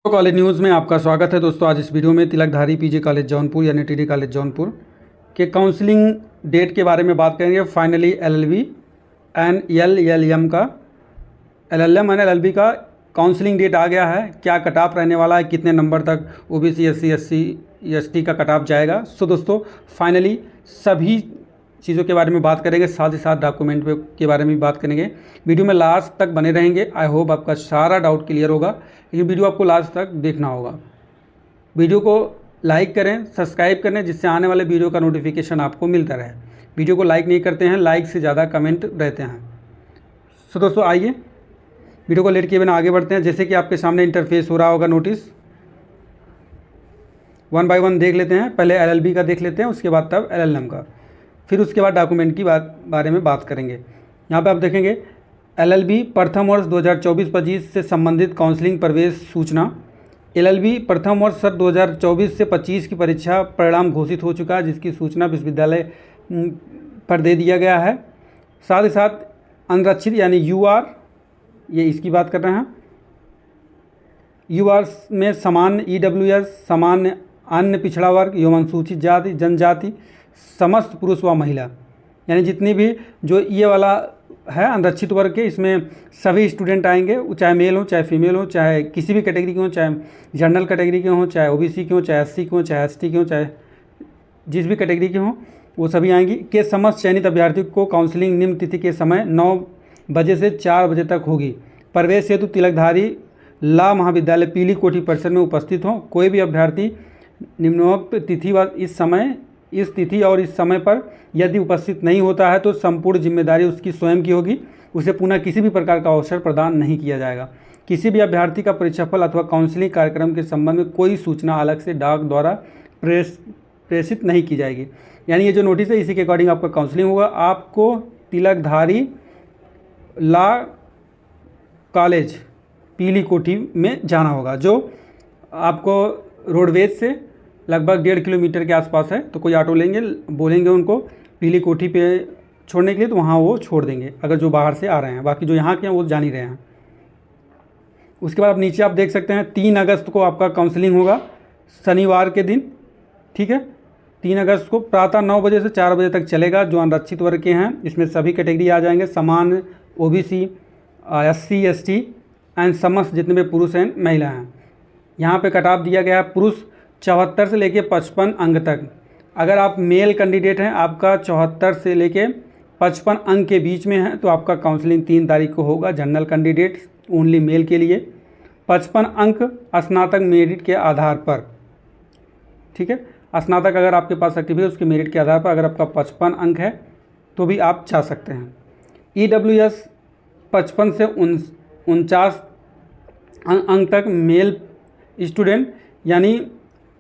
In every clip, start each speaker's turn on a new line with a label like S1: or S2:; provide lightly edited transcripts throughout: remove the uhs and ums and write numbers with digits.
S1: तो college news में आपका स्वागत है दोस्तों। आज इस वीडियो में तिलकधारी पीजी कॉलेज जौनपुर यानी टीडी कॉलेज जौनपुर के काउंसलिंग डेट के बारे में बात करेंगे। फाइनली एलएलबी एंड एलएलएम का एलएलएम एंड एलएलबी का काउंसलिंग डेट आ गया है। क्या कट ऑफ रहने वाला है, कितने नंबर तक ओबीसी एससी एसटी का कट ऑफ जाएगा। सो दोस्तों लेकिन सभी चीज़ों के बारे में बात करेंगे, साथ ही साथ डॉक्यूमेंट के बारे में भी बात करेंगे। वीडियो में लास्ट तक बने रहेंगे। आई होप आपका सारा डाउट क्लियर होगा, लेकिन वीडियो आपको लास्ट तक देखना होगा। वीडियो को लाइक करें, सब्सक्राइब करें, जिससे आने वाले वीडियो का नोटिफिकेशन आपको मिलता रहे। वीडियो को लाइक नहीं करते हैं, लाइक से ज़्यादा कमेंट रहते हैं। सो दोस्तों आइए वीडियो को लेट किए बिना आगे बढ़ते हैं। जैसे कि आपके सामने इंटरफेस हो रहा होगा, नोटिस वन बाय वन देख लेते हैं। पहले एलएलबी का देख लेते हैं, उसके बाद तब एलएलएम का, फिर उसके बाद डॉक्यूमेंट की बारे में बात करेंगे। यहाँ पे आप देखेंगे एलएलबी प्रथम वर्ष 2024-25 से संबंधित काउंसलिंग प्रवेश सूचना। एलएलबी प्रथम वर्ष सत्र 2024 से 25 की परीक्षा परिणाम घोषित हो चुका है, जिसकी सूचना विश्वविद्यालय पर दे दिया गया है। साथ ही साथ अनरक्षित यानी यूआर, ये इसकी बात कर रहे हैं। यूआर में सामान्य, ईडब्ल्यूएस, सामान्य, अन्य पिछड़ा वर्ग एवं अनुसूचित जाति जनजाति, समस्त पुरुष व महिला, यानी जितनी भी जो ये वाला है अनरक्षित वर्ग के, इसमें सभी स्टूडेंट आएंगे, चाहे मेल हो चाहे फीमेल हो, चाहे किसी भी कैटेगरी के हो, चाहे जनरल कैटेगरी के हों, चाहे ओबीसी के हों, चाहे एससी के हों, चाहे एसटी के हों, चाहे जिस भी कैटेगरी के हों, वो सभी आएंगी। के समस्त चयनित अभ्यर्थियों को काउंसलिंग निम्न तिथि के समय 9 बजे से 4 बजे तक होगी। प्रवेश हेतु तिलकधारी ला महाविद्यालय पीली कोठी परिसर में उपस्थित हों। कोई भी अभ्यर्थी निम्नोक्त तिथि व इस तिथि और इस समय पर यदि उपस्थित नहीं होता है तो संपूर्ण जिम्मेदारी उसकी स्वयं की होगी। उसे पुनः किसी भी प्रकार का अवसर प्रदान नहीं किया जाएगा। किसी भी अभ्यर्थी का परीक्षाफल अथवा काउंसलिंग कार्यक्रम के संबंध में कोई सूचना अलग से डाक द्वारा प्रेषित नहीं की जाएगी। यानी ये जो नोटिस है, इसी के अकॉर्डिंग आपका काउंसलिंग होगा। आपको तिलकधारी ला कॉलेज पीली कोठी में जाना होगा, जो आपको रोडवेज से लगभग 1.5 किलोमीटर के आसपास है। तो कोई ऑटो लेंगे, बोलेंगे उनको पीली कोठी पे छोड़ने के लिए, तो वहाँ वो छोड़ देंगे, अगर जो बाहर से आ रहे हैं। बाकी जो यहाँ के हैं वो जान ही रहे हैं। उसके बाद आप नीचे आप देख सकते हैं 3 अगस्त को आपका काउंसलिंग होगा, शनिवार के दिन। ठीक है, 3 अगस्त को प्रातः 9 बजे से 4 बजे तक चलेगा। जो अनरक्षित वर्ग के हैं, इसमें सभी कैटेगरी आ जाएंगे, सामान्य, ओबीसी, एससी एसटी एंड समस्त जितने भी पुरुष हैं महिला हैं। यहाँ पे कट ऑफ दिया गया है पुरुष 74 से लेके 55 अंक तक। अगर आप मेल कैंडिडेट हैं, आपका 74 से लेके 55 अंक के बीच में है, तो आपका काउंसलिंग 3 तारीख को होगा। जनरल कैंडिडेट ओनली मेल के लिए 55 अंक स्नातक मेरिट के आधार पर। ठीक है, स्नातक अगर आपके पास सर्टिफिकेट, उसके मेरिट के आधार पर अगर आपका 55 अंक है तो भी आप जा सकते हैं। ईडब्ल्यूएस 55 से 49 अंक तक मेल स्टूडेंट, यानी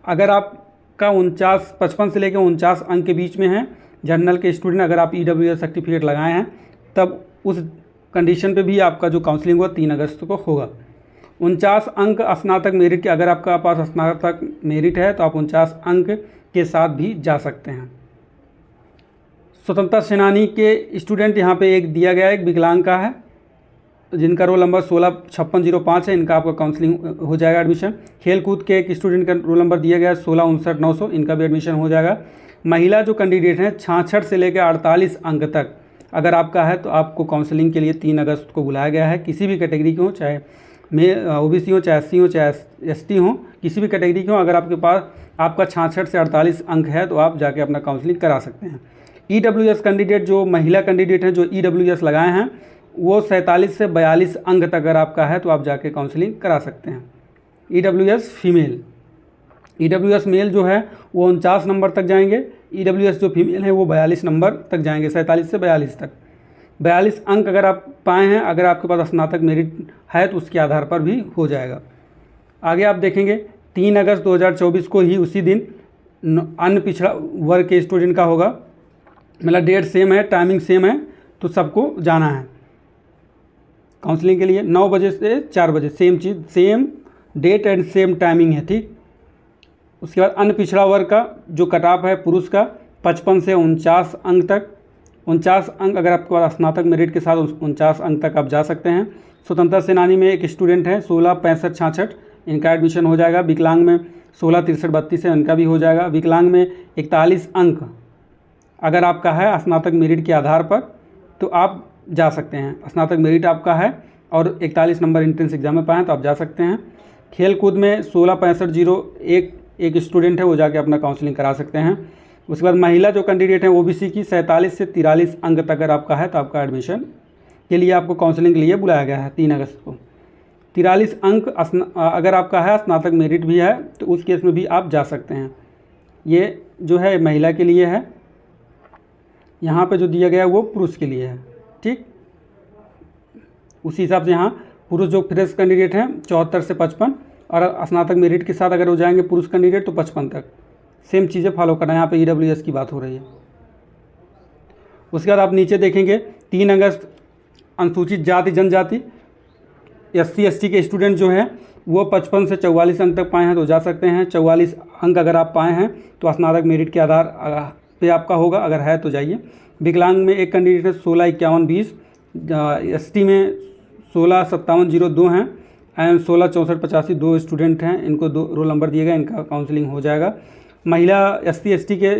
S1: अगर आपका 55 से लेकर 49 अंक के बीच में है जनरल के स्टूडेंट, अगर आप ईडब्ल्यूएस सर्टिफिकेट लगाए हैं, तब उस कंडीशन पे भी आपका जो काउंसलिंग हुआ 3 अगस्त को होगा। 49 अंक स्नातक मेरिट के, अगर आपका पास स्नातक मेरिट है तो आप 49 अंक के साथ भी जा सकते हैं। स्वतंत्रता सेनानी के स्टूडेंट यहाँ पे एक दिया गया है, एक विकलांग का है, जिनका रोल नंबर 165605 है, इनका आपका काउंसलिंग हो जाएगा एडमिशन। खेलकूद के एक स्टूडेंट का रोल नंबर दिया गया है 165909, इनका भी एडमिशन हो जाएगा। महिला जो कैंडिडेट हैं 66 से लेकर 48 अंक तक अगर आपका है, तो आपको काउंसलिंग के लिए 3 अगस्त को बुलाया गया है। किसी भी कैटेगरी के हो, चाहे ओबीसी हो, चाहे एससी हो, चाहे एसटी हो, किसी भी कैटेगरी के हो, अगर आपके पास आपका 66 से 48 अंक है तो आप जाके अपना काउंसलिंग करा सकते हैं। ईडब्ल्यूएस कैंडिडेट, जो महिला कैंडिडेट हैं जो ईडब्ल्यूएस लगाए हैं, वो 47 से 42 अंक तक अगर आपका है तो आप जाके काउंसलिंग करा सकते हैं। ईडब्ल्यूएस फीमेल, ईडब्ल्यूएस मेल जो है वो 49 नंबर तक जाएंगे। ईडब्ल्यूएस जो फीमेल है वो 42 नंबर तक जाएंगे, 47 से 42 तक। 42 अंक अगर आप पाए हैं, अगर आपके पास स्नातक मेरिट है, तो उसके आधार पर भी हो जाएगा। आगे आप देखेंगे 3 अगस्त 2024 को ही उसी दिन अन्य पिछड़ा वर्ग के स्टूडेंट का होगा। मतलब डेट सेम है, टाइमिंग सेम है, तो सबको जाना है काउंसलिंग के लिए। 9 बजे से 4 बजे, सेम चीज़, same date and same timing है। ठीक, उसके बाद अन्य पिछड़ा वर्ग का जो कट ऑफ है पुरुष का 55 से 49 अंक तक। 49 अंक अगर आपके पास स्नातक मेरिट के साथ 49 अंक तक आप जा सकते हैं। स्वतंत्रता सेनानी में एक स्टूडेंट है 166566, इनका एडमिशन हो जाएगा। विकलांग में 16 63 32 है, इनका भी हो जाएगा। विकलांग में 41 अंक अगर आपका है स्नातक मेरिट के आधार पर तो आप जा सकते हैं। स्नातक मेरिट आपका है और 41 नंबर एंट्रेंस एग्जाम में पाएँ तो आप जा सकते हैं। खेल कूद में 16 65 0 एक स्टूडेंट है, वो जाके अपना काउंसलिंग करा सकते हैं। उसके बाद महिला जो कैंडिडेट है ओबीसी की 47 से 43 अंक तक अगर आपका है तो आपका एडमिशन के लिए आपको काउंसलिंग के लिए बुलाया गया है 3 अगस्त को। 43 अंक अगर आपका है, स्नातक मेरिट भी है, तो उस केस में भी आप जा सकते हैं। ये जो है महिला के लिए है, यहाँ पे जो दिया गया है वो पुरुष के लिए है। ठीक, उसी हिसाब से यहाँ पुरुष जो फ्रेश कैंडिडेट हैं 74 से 55 और स्नातक मेरिट के साथ अगर हो जाएंगे पुरुष कैंडिडेट तो 55 तक सेम चीज़ें फॉलो करना है। यहाँ पे ईडब्ल्यूएस की बात हो रही है। उसके बाद आप नीचे देखेंगे 3 अगस्त अनुसूचित जाति जनजाति SC ST के स्टूडेंट जो हैं वो 55 से 44 अंक तक पाए हैं तो जा सकते हैं। 44 अंक अगर आप पाए हैं तो स्नातक मेरिट के आधार पे आपका होगा, अगर है तो जाइए। विकलांग में एक कैंडिडेट है 16 51 20, ST में 16 57 02 हैं एंड 16 64 85 2 स्टूडेंट हैं, इनको 2 रोल नंबर दिए गए, इनका काउंसलिंग हो जाएगा। महिला SC ST के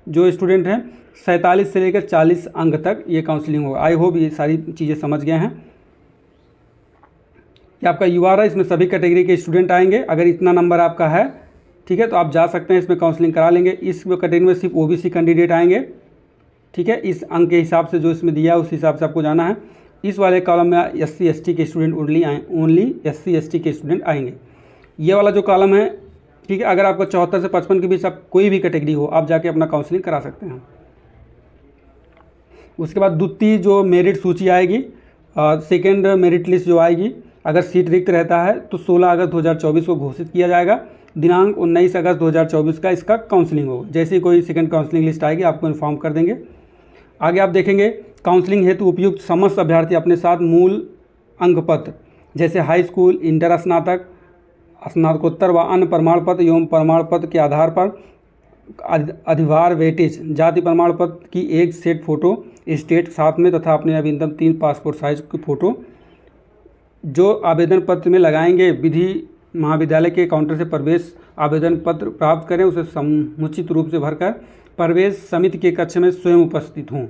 S1: जो स्टूडेंट हैं 47 से लेकर 40 अंक तक ये काउंसलिंग होगा। आई होप ये सारी चीज़ें समझ गए हैं। ये आपका UR है, इसमें सभी कैटेगरी के स्टूडेंट आएंगे। अगर इतना नंबर आपका है, ठीक है, तो आप जा सकते हैं, इसमें काउंसलिंग करा लेंगे। इस कैटेगरी में सिर्फ OBC कैंडिडेट आएंगे, ठीक है, इस अंक के हिसाब से जो इसमें दिया है उस हिसाब से आपको जाना है। इस वाले कॉलम में SC ST के स्टूडेंट ओनली SC ST के स्टूडेंट आएंगे। ये वाला जो कॉलम है, ठीक है, अगर आपको 74 से 55 के बीच आप कोई भी कैटेगरी हो आप जाके अपना काउंसलिंग करा सकते हैं। उसके बाद द्वितीय जो मेरिट सूची आएगी, सेकेंड मेरिट लिस्ट जो आएगी, अगर सीट रिक्त रहता है तो 16 अगस्त 2024 को घोषित किया जाएगा। दिनांक 19 अगस्त 2024 का इसका काउंसलिंग होगा। जैसे ही कोई सेकेंड काउंसलिंग लिस्ट आएगी आपको इन्फॉर्म कर देंगे। आगे आप देखेंगे काउंसलिंग हेतु उपयुक्त समस्त अभ्यर्थी अपने साथ मूल अंक पत्र जैसे हाई स्कूल, इंटर, स्नातक, स्नातकोत्तर व अन्य प्रमाण पत्र एवं प्रमाण पत्र के आधार पर अधिभार वेटेज जाति प्रमाण पत्र की एक सेट फ़ोटो स्टेट साथ में तथा अपने नवीनतम 3 पासपोर्ट साइज की फ़ोटो जो आवेदन पत्र में लगाएंगे। विधि महाविद्यालय के काउंटर से प्रवेश आवेदन पत्र प्राप्त करें, उसे समुचित रूप से भरकर प्रवेश समिति के कक्ष में स्वयं उपस्थित हों।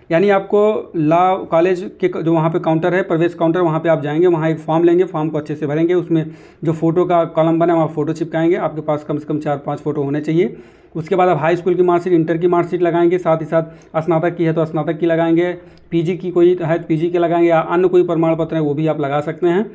S1: यानी आपको लॉ कॉलेज के जो वहाँ पे काउंटर है, प्रवेश काउंटर, वहाँ पे आप जाएंगे, वहाँ एक फॉर्म लेंगे, फॉर्म को अच्छे से भरेंगे, उसमें जो फ़ोटो का कॉलम बना है वहाँ फ़ोटो चिपकाएंगे। आपके पास कम से कम 4-5 फ़ोटो होने चाहिए। उसके बाद आप हाई स्कूल की मार्कशीट, इंटर की मार्कशीट लगाएंगे, साथ ही साथ स्नातक की है तो स्नातक की लगाएंगे, पीजी की कोई है तो पीजी के लगाएंगे, या अन्य कोई प्रमाण पत्र है वो भी आप लगा सकते हैं।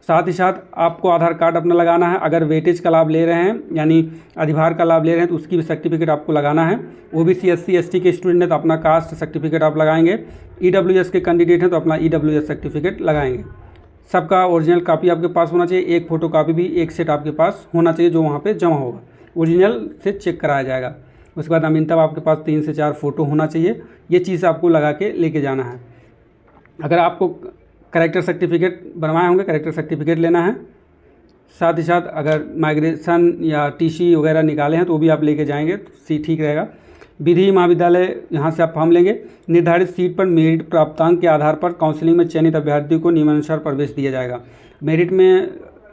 S1: साथ ही साथ आपको आधार कार्ड अपना लगाना है। अगर वेटेज का लाभ ले रहे हैं यानी अधिभार का लाभ ले रहे हैं तो उसकी भी सर्टिफिकेट आपको लगाना है। OBC SC ST के स्टूडेंट हैं तो अपना कास्ट सर्टिफिकेट आप लगाएंगे। EWS के कैंडिडेट हैं तो अपना EWS सर्टिफिकेट लगाएंगे। सबका ओरिजिनल कॉपी आपके पास होना चाहिए। एक फ़ोटो कॉपी भी एक सेट आपके पास होना चाहिए जो वहाँ पर जमा होगा, ओरिजिनल से चेक कराया जाएगा। उसके बाद नवीनतम आपके पास 3 से 4 फ़ोटो होना चाहिए। ये चीज़ आपको लगा के लेके जाना है। अगर आपको कैरेक्टर सर्टिफिकेट बनवाए होंगे, कैरेक्टर सर्टिफिकेट लेना है। साथ ही साथ अगर माइग्रेशन या TC वगैरह निकाले हैं तो वो भी आप लेके जाएंगे तो ठीक रहेगा। विधि महाविद्यालय यहाँ से आप फॉर्म लेंगे। निर्धारित सीट पर मेरिट प्राप्तांक के आधार पर काउंसलिंग में चयनित अभ्यर्थियों को नियमानुसार प्रवेश दिया जाएगा। मेरिट में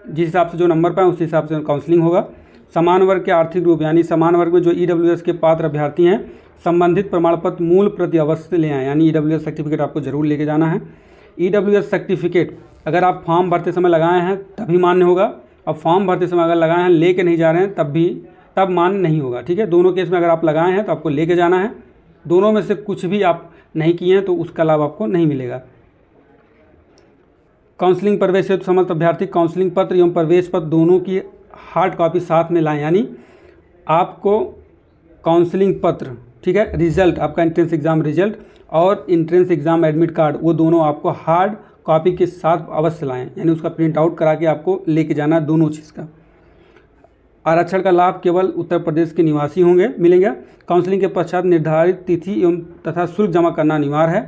S1: जिस हिसाब से जो नंबर पाए उस हिसाब से काउंसलिंग होगा। समान वर्ग के आर्थिक रूप यानी समान वर्ग में जो EWS के पात्र अभ्यर्थी हैं संबंधित प्रमाण पत्र मूल प्रति अवश्य ले आएँ, यानी EWS सर्टिफिकेट आपको जरूर लेके जाना है। EWS सर्टिफिकेट अगर आप फॉर्म भरते समय लगाए हैं तभी मान्य होगा, अब फॉर्म भरते समय अगर लगाए हैं लेके नहीं जा रहे हैं तब मान्य नहीं होगा। ठीक है, दोनों केस में अगर आप लगाए हैं तो आपको लेके जाना है। दोनों में से कुछ भी आप नहीं किए हैं तो उसका लाभ आपको नहीं मिलेगा। काउंसलिंग प्रवेश हेतु समस्त अभ्यर्थी काउंसलिंग पत्र एवं प्रवेश पत्र दोनों की हार्ड कॉपी साथ में लाएं। यानी आपको काउंसलिंग पत्र, ठीक है, रिजल्ट आपका एंट्रेंस एग्ज़ाम रिजल्ट और एंट्रेंस एग्ज़ाम एडमिट कार्ड वो दोनों आपको हार्ड कॉपी के साथ अवश्य लाएं। यानी उसका प्रिंट आउट करा के आपको लेके जाना दोनों चीज़ का। आरक्षण का लाभ केवल उत्तर प्रदेश के निवासी मिलेंगे। काउंसलिंग के पश्चात निर्धारित तिथि एवं तथा शुल्क जमा करना अनिवार्य है।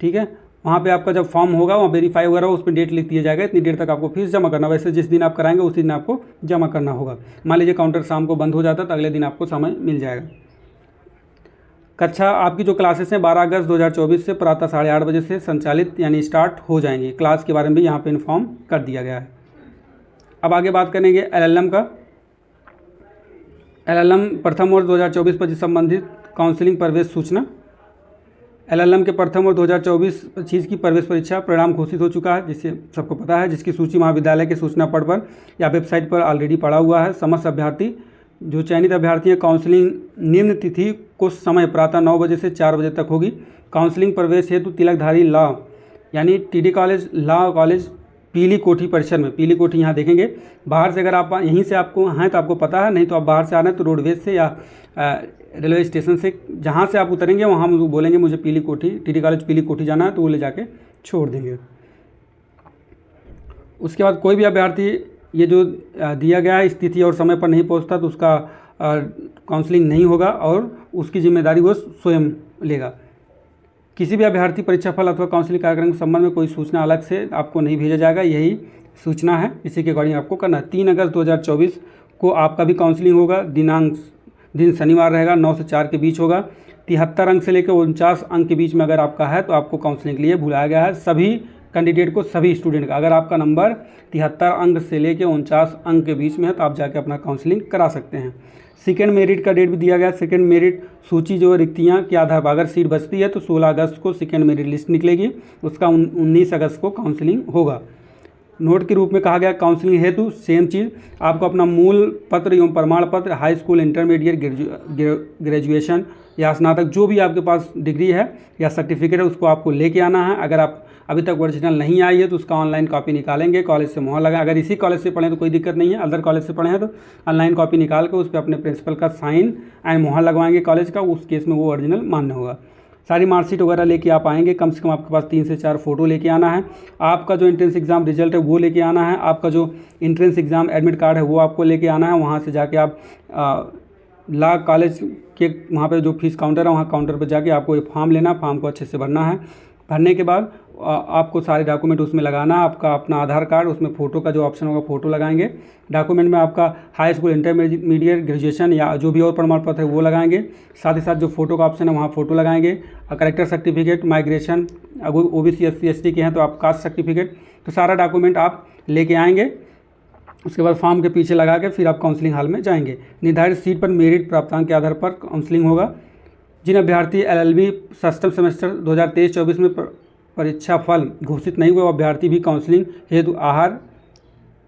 S1: ठीक है, वहाँ पे आपका जब फॉर्म होगा वहाँ वेरीफाई वगैरह उसमें डेट लिख दिया जाएगा, इतनी डेट तक आपको फीस जमा करना। वैसे जिस दिन आप कराएंगे उसी दिन आपको जमा करना होगा। मान लीजिए काउंटर शाम को बंद हो जाता है तो अगले दिन आपको समय मिल जाएगा। कक्षा आपकी जो क्लासेस हैं 12 अगस्त 2024 से प्रातः 8:30 बजे से संचालित यानी स्टार्ट हो जाएंगी। क्लास के बारे में भी यहाँ पे इन्फॉर्म कर दिया गया है। अब आगे बात करेंगे एलएलएम का। एलएलएम प्रथम वर्ष 2024-25 संबंधित काउंसलिंग प्रवेश सूचना। एलएलएम के प्रथम वर्ष 2024-25 की प्रवेश परीक्षा परिणाम घोषित हो चुका है, जिससे सबको पता है, जिसकी सूची महाविद्यालय के सूचना पट पर या वेबसाइट पर ऑलरेडी पड़ा हुआ है। समस्त अभ्यर्थी जो चयनित अभ्यर्थी हैं, काउंसलिंग निम्न तिथि को समय प्रातः 9 बजे से 4 बजे तक होगी। काउंसलिंग प्रवेश हेतु तिलकधारी लॉ यानी टीडी कॉलेज, लॉ कॉलेज, पीली कोठी परिसर में, पीली कोठी यहाँ देखेंगे। बाहर से अगर आप यहीं से आपको हैं तो आपको पता है, नहीं तो आप बाहर से आ रहे हैं तो रोडवेज से या रेलवे स्टेशन से जहाँ से आप उतरेंगे वहाँ मुझे बोलेंगे मुझे पीली कोठी, टीडी कॉलेज पीली कोठी जाना है, तो वो ले जाके छोड़ देंगे। उसके बाद कोई भी अभ्यर्थी ये जो दिया गया है स्थिति और समय पर नहीं पहुंचता तो उसका काउंसलिंग नहीं होगा और उसकी जिम्मेदारी वो स्वयं लेगा। किसी भी अभ्यर्थी परीक्षा फल अथवा काउंसलिंग कार्यक्रम के संबंध में कोई सूचना अलग से आपको नहीं भेजा जाएगा, यही सूचना है, इसी के अकॉर्डिंग आपको करना है। 3 अगस्त 2024 को आपका भी काउंसलिंग होगा। दिन शनिवार रहेगा, 9 से 4 के बीच होगा। 73 अंक से लेकर 49 अंक के बीच में अगर आपका है तो आपको काउंसलिंग के लिए बुलाया गया है। सभी कैंडिडेट को, सभी स्टूडेंट का, अगर आपका नंबर 73 अंक से लेकर 49 अंक के बीच में है तो आप जाके अपना काउंसलिंग करा सकते हैं। सेकेंड मेरिट का डेट भी दिया गया है। सेकेंड मेरिट सूची जो रिक्तियाँ के आधार पर अगर सीट बचती है तो 16 अगस्त को सेकेंड मेरिट लिस्ट निकलेगी, उसका 19 अगस्त को काउंसलिंग होगा। नोट के रूप में कहा गया काउंसलिंग हेतु सेम चीज़, आपको अपना मूल पत्र एवं प्रमाण पत्र, हाई स्कूल, इंटरमीडिएट, ग्रेजुएशन या स्नातक जो भी आपके पास डिग्री है या सर्टिफिकेट है उसको आपको लेके आना है। अगर आप अभी तक ओरिजिनल नहीं आई है तो उसका ऑनलाइन कॉपी निकालेंगे, कॉलेज से मोहर लगाएं। अगर इसी कॉलेज से पढ़ें तो कोई दिक्कत नहीं है, अदर कॉलेज से पढ़े हैं तो ऑनलाइन कॉपी निकाल कर उस पर अपने प्रिंसिपल का साइन एंड मोहर लगवाएंगे कॉलेज का, उस केस में वो ओरिजिनल मान्य होगा। सारी मार्कशीट वगैरह लेके आप आएंगे, कम से कम आपके पास 3 से 4 फोटो लेके आना है। आपका जो एंट्रेंस एग्ज़ाम रिजल्ट है वो लेके आना है। आपका जो एंट्रेंस एग्ज़ाम एडमिट कार्ड है वो आपको लेके आना है। वहाँ से जाके आप लॉ कॉलेज के वहाँ पे जो फीस काउंटर है वहाँ काउंटर पर जाके आपको ये फॉर्म लेना, फॉर्म को अच्छे से भरना है। भरने के बाद आपको सारे डॉक्यूमेंट उसमें लगाना, आपका अपना आधार कार्ड, उसमें फ़ोटो का जो ऑप्शन होगा फ़ोटो लगाएंगे। डॉक्यूमेंट में आपका हाई स्कूल, इंटरमीडिएट, ग्रेजुएशन या जो भी और प्रमाण पत्र है वो लगाएंगे। साथ ही साथ जो फ़ोटो का ऑप्शन है वहाँ फ़ोटो लगाएंगे। करेक्टर सर्टिफिकेट, माइग्रेशन, अगर OBC SC ST के हैं तो आप कास्ट सर्टिफिकेट, तो सारा डॉक्यूमेंट आप लेके आएंगे। उसके बाद फॉर्म के पीछे लगा के फिर आप काउंसलिंग हॉल में जाएंगे। निर्धारित सीट पर मेरिट प्राप्तांक के आधार पर काउंसलिंग होगा। जिन अभ्यर्थी LLB षष्ठम सेमेस्टर 2023-24 में परीक्षा फल घोषित नहीं हुए वो अभ्यर्थी भी काउंसलिंग हेतु आहार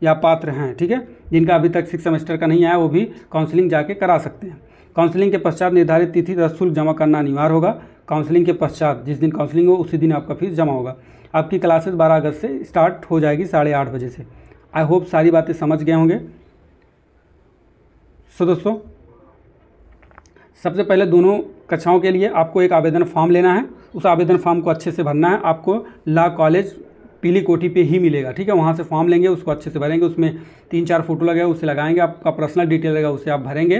S1: या पात्र हैं, ठीक है। जिनका अभी तक 6 सेमेस्टर का नहीं आया वो भी काउंसलिंग जाके करा सकते हैं। काउंसलिंग के पश्चात निर्धारित तिथि तथा शुल्क जमा करना अनिवार्य होगा। काउंसलिंग के पश्चात जिस दिन काउंसलिंग हो उसी दिन आपका फीस जमा होगा। आपकी क्लासेस 12 अगस्त से स्टार्ट हो जाएगी 8:30 बजे से। आई होप सारी बातें समझ गए होंगे। सो दोस्तों, सबसे पहले दोनों कक्षाओं के लिए आपको एक आवेदन फॉर्म लेना है। उस आवेदन फॉर्म को अच्छे से भरना है। आपको लॉ कॉलेज पीली कोठी पे ही मिलेगा, ठीक है। वहाँ से फॉर्म लेंगे, उसको अच्छे से भरेंगे, उसमें 3-4 फोटो लगेगा उसे लगाएंगे। आपका पर्सनल डिटेल रहेगा उसे आप भरेंगे।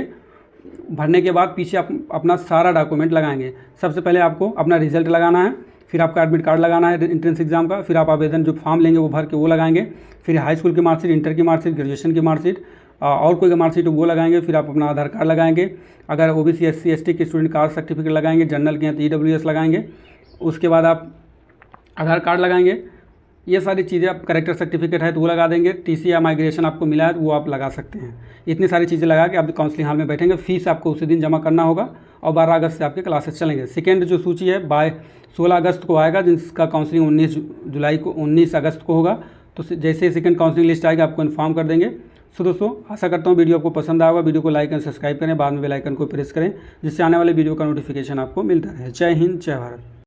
S1: भरने के बाद पीछे अपना सारा डॉक्यूमेंट लगाएंगे। सबसे पहले आपको अपना रिजल्ट लगाना है, फिर आपका एडमिट कार्ड लगाना है एंट्रेंस एग्जाम का, फिर आप आवेदन जो फॉर्म लेंगे वो भर के वो लगाएंगे। फिर हाई स्कूल की मार्कशीट, इंटर की मार्कशीट, ग्रेजुएशन की मार्कशीट और कोई मार्कशीट वो लगाएंगे। फिर आप अपना आधार कार्ड लगाएंगे। अगर OBC SC ST के स्टूडेंट कास्ट सर्टिफिकेट लगाएंगे, जनरल के हैं तो EWS लगाएंगे। उसके बाद आप आधार कार्ड लगाएंगे। ये सारी चीज़ें, आप करेक्टर सर्टिफिकेट है तो वो लगा देंगे। TC या माइग्रेशन आपको मिला है तो वो आप लगा सकते हैं। इतनी सारी चीज़ें लगा के आप काउंसलिंग हॉल में बैठेंगे। फीस आपको उसी दिन जमा करना होगा और 12 अगस्त से आपके क्लासेस चलेंगे। सेकेंड जो सूची है 16 अगस्त को आएगा, जिसका काउंसलिंग 19 अगस्त को होगा। तो जैसे ही सेकेंड काउंसलिंग लिस्ट आएगी आपको इन्फॉर्म कर देंगे। सो दोस्तों, आशा करता हूँ वीडियो आपको पसंद आएगा। वीडियो को लाइक एंड सब्सक्राइब करें, बाद में बेल आइकन को प्रेस करें जिससे आने वाले वीडियो का नोटिफिकेशन आपको मिलता रहे। जय हिंद, जय भारत।